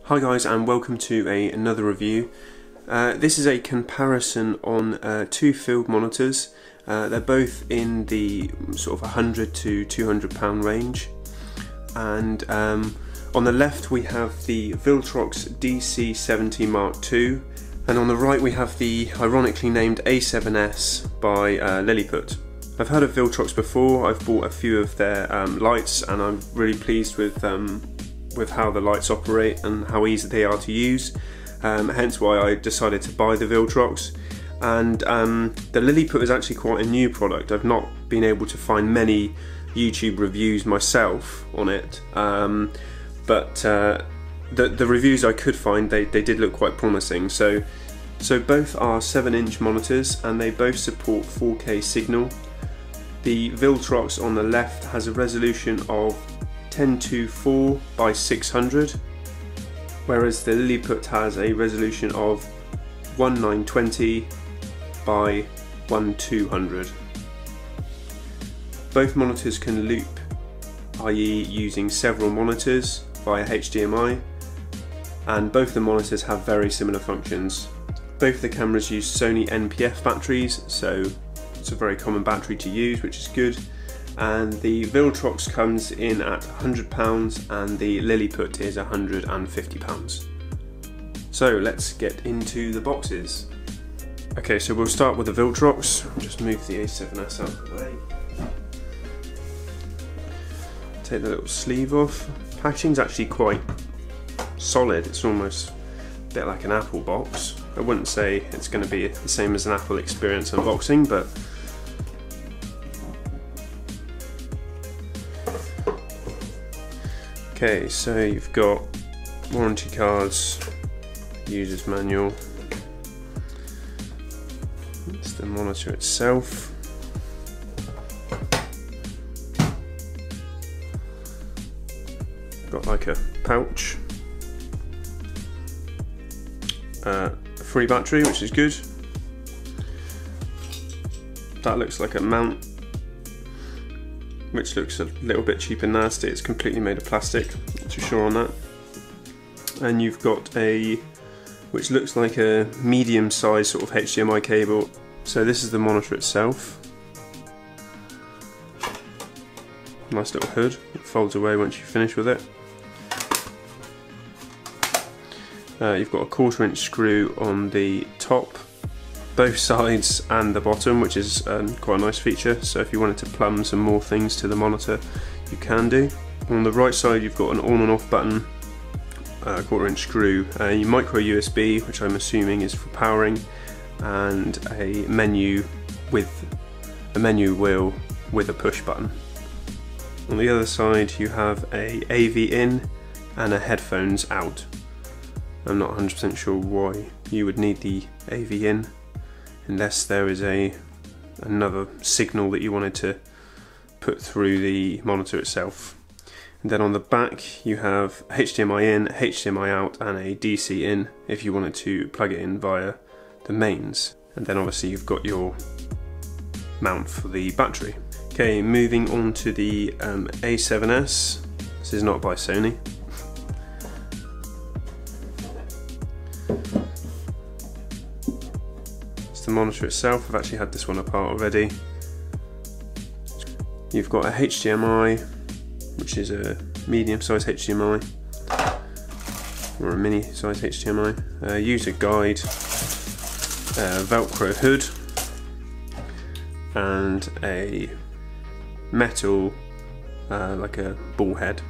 Hi guys, and welcome to another review. This is a comparison on two field monitors. They're both in the sort of £100 to £200 range, and on the left we have the Viltrox DC70 Mark II, and on the right we have the ironically named A7s by Lilliput. I've heard of Viltrox before. I've bought a few of their lights, and I'm really pleased with how the lights operate and how easy they are to use, hence why I decided to buy the Viltrox. And the Lilliput is actually quite a new product. I've not been able to find many YouTube reviews myself on it, but the reviews I could find, they did look quite promising. So both are 7-inch monitors and they both support 4K signal. The Viltrox on the left has a resolution of 1024 by 600, whereas the Lilliput has a resolution of 1920 by 1200. Both monitors can loop, i.e. using several monitors via HDMI, and both the monitors have very similar functions. Both the cameras use Sony NPF batteries, so it's a very common battery to use, which is good. And the Viltrox comes in at £100 and the Lilliput is £150. So let's get into the boxes. Okay, so we'll start with the Viltrox. I'll just move the A7s out of the way. Take the little sleeve off. Packaging's actually quite solid. It's almost a bit like an Apple box. I wouldn't say it's going to be the same as an Apple experience unboxing, but okay, so you've got warranty cards, user's manual, it's the monitor itself, got like a pouch, a free battery, which is good. That looks like a mount, which looks a little bit cheap and nasty. It's completely made of plastic, not too sure on that. And you've got a, which looks like a medium-sized sort of HDMI cable. So this is the monitor itself. Nice little hood, it folds away once you finish with it. You've got a 1/4 inch screw on the top, both sides and the bottom, which is quite a nice feature. So if you wanted to plumb some more things to the monitor, you can do. On the right side you've got an on and off button, 1/4 inch screw, a micro USB, which I'm assuming is for powering, and a menu wheel with a push button. On the other side you have a AV in and a headphones out. I'm not 100% sure why you would need the AV in, unless there is another signal that you wanted to put through the monitor itself. And then on the back you have HDMI in, HDMI out, and a DC in if you wanted to plug it in via the mains. And then obviously you've got your mount for the battery. Okay, moving on to the A7s. This is not by Sony. The monitor itself, I've actually had this one apart already. You've got a HDMI, which is a medium-sized HDMI or a mini-sized HDMI, user guide, Velcro hood, and a metal like a ball head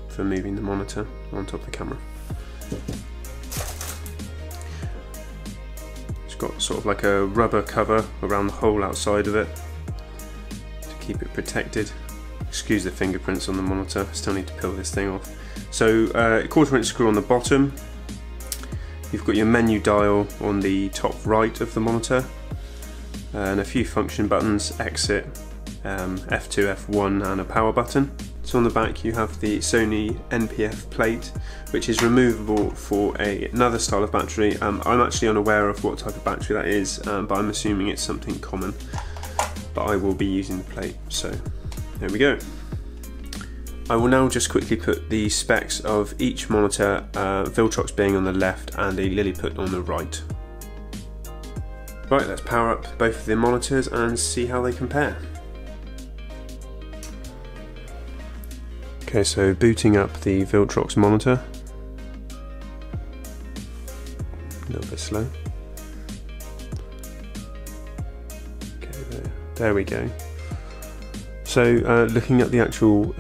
for moving the monitor on top of the camera. Got sort of like a rubber cover around the whole outside of it to keep it protected. Excuse the fingerprints on the monitor, still need to peel this thing off. So 1/4 inch screw on the bottom. You've got your menu dial on the top right of the monitor, and a few function buttons, exit, F2, F1, and a power button. So on the back you have the Sony NPF plate, which is removable for another style of battery. I'm actually unaware of what type of battery that is, but I'm assuming it's something common. But I will be using the plate, so there we go. I will now just quickly put the specs of each monitor, Viltrox being on the left and a Lilliput on the right. Right, let's power up both of the monitors and see how they compare. Okay, so booting up the Viltrox monitor. A little bit slow. Okay, there we go. So looking at the actual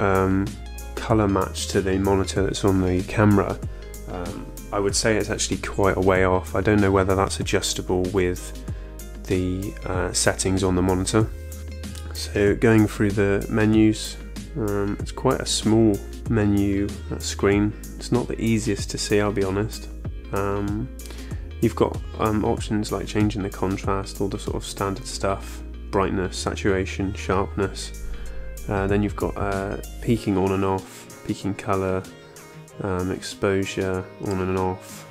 colour match to the monitor that's on the camera, I would say it's actually quite a way off. I don't know whether that's adjustable with the settings on the monitor. So going through the menus, it's quite a small menu screen. It's not the easiest to see, I'll be honest. You've got options like changing the contrast, all the sort of standard stuff, brightness, saturation, sharpness. Then you've got peaking on and off, peaking colour, exposure on and off,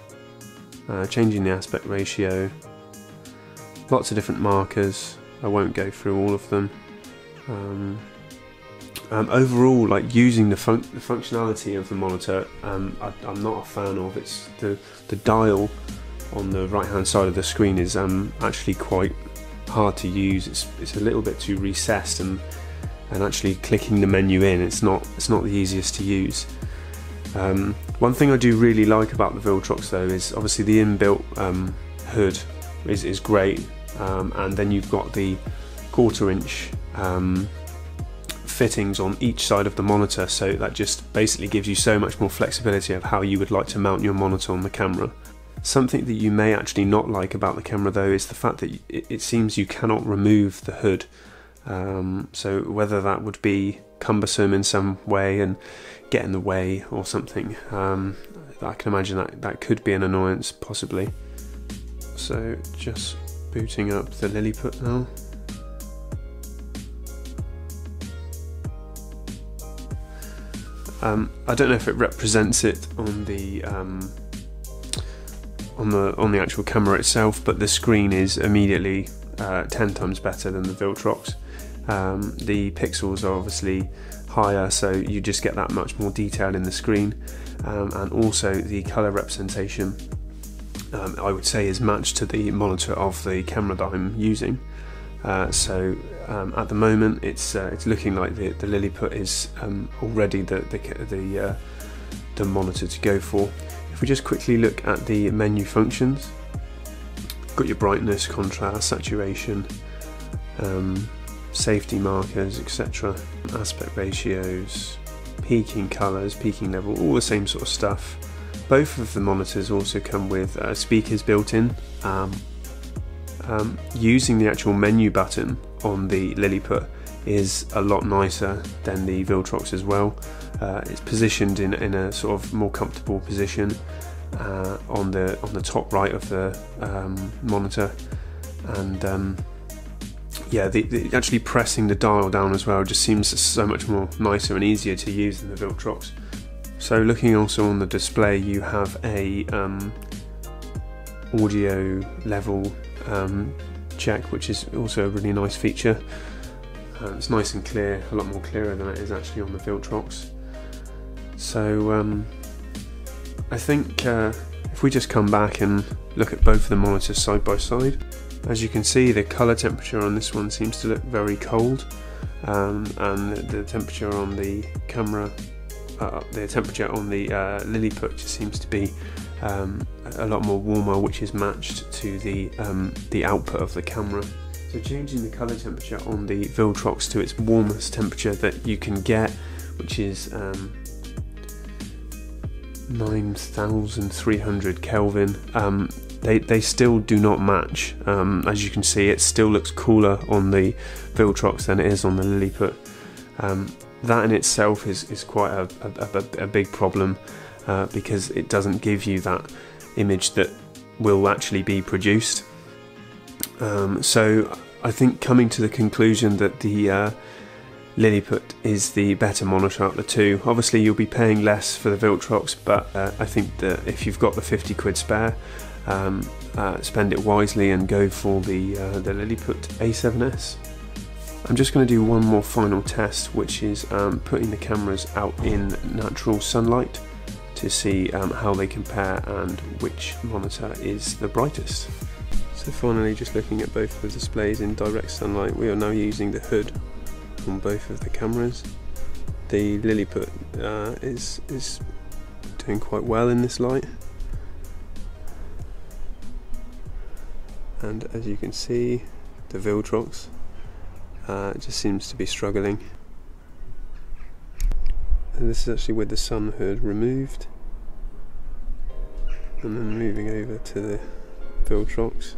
changing the aspect ratio, lots of different markers. I won't go through all of them. Overall, like using the functionality of the monitor, I'm not a fan of. It's the dial on the right hand side of the screen is actually quite hard to use. It's a little bit too recessed, and actually clicking the menu in, it's not the easiest to use. One thing I do really like about the Viltrox though is obviously the inbuilt hood is great, and then you've got the 1/4 inch fittings on each side of the monitor, so that just basically gives you so much more flexibility of how you would like to mount your monitor on the camera. Something that you may actually not like about the camera though is the fact that it seems you cannot remove the hood. So whether that would be cumbersome in some way and get in the way or something, I can imagine that could be an annoyance possibly. So just booting up the Lilliput now. I don't know if it represents it on the actual camera itself, but the screen is immediately 10 times better than the Viltrox. The pixels are obviously higher, so you just get that much more detail in the screen, and also the colour representation I would say is matched to the monitor of the camera that I'm using. So at the moment it's looking like the Lilliput is already the monitor to go for. If we just quickly look at the menu functions, got your brightness, contrast, saturation, safety markers, etc., aspect ratios, peaking colours, peaking level, all the same sort of stuff. Both of the monitors also come with speakers built in. Using the actual menu button on the Lilliput is a lot nicer than the Viltrox as well. It's positioned in a sort of more comfortable position on the top right of the monitor, and yeah, actually pressing the dial down as well just seems so much more nicer and easier to use than the Viltrox. So looking also on the display, you have a audio level check, which is also a really nice feature. It's nice and clear, a lot more clearer than it is actually on the Viltrox. So I think if we just come back and look at both of the monitors side by side, as you can see, the colour temperature on this one seems to look very cold, and the temperature on the camera, the temperature on the Lilliput just seems to be a lot more warmer, which is matched to the output of the camera. So changing the colour temperature on the Viltrox to its warmest temperature that you can get, which is 9,300 Kelvin, they still do not match. As you can see, it still looks cooler on the Viltrox than it is on the Lilliput. That in itself is quite a big problem, because it doesn't give you that image that will actually be produced. So I think coming to the conclusion that the Lilliput is the better monitor out of the two. Obviously you'll be paying less for the Viltrox, but I think that if you've got the 50 quid spare, spend it wisely and go for the Lilliput A7s. I'm just going to do one more final test, which is putting the cameras out in natural sunlight to see how they compare and which monitor is the brightest. So finally, just looking at both of the displays in direct sunlight, we are now using the hood on both of the cameras. The Lilliput is doing quite well in this light, and as you can see, the Viltrox just seems to be struggling. And this is actually with the sun hood removed, and then moving over to the Viltrox.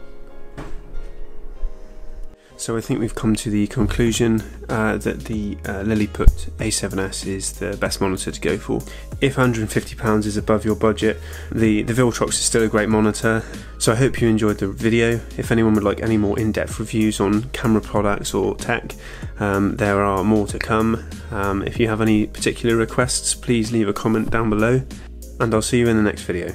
So I think we've come to the conclusion that the Lilliput A7s is the best monitor to go for. If £150 is above your budget, the Viltrox is still a great monitor. So I hope you enjoyed the video. If anyone would like any more in-depth reviews on camera products or tech, there are more to come. If you have any particular requests, please leave a comment down below, and I'll see you in the next video.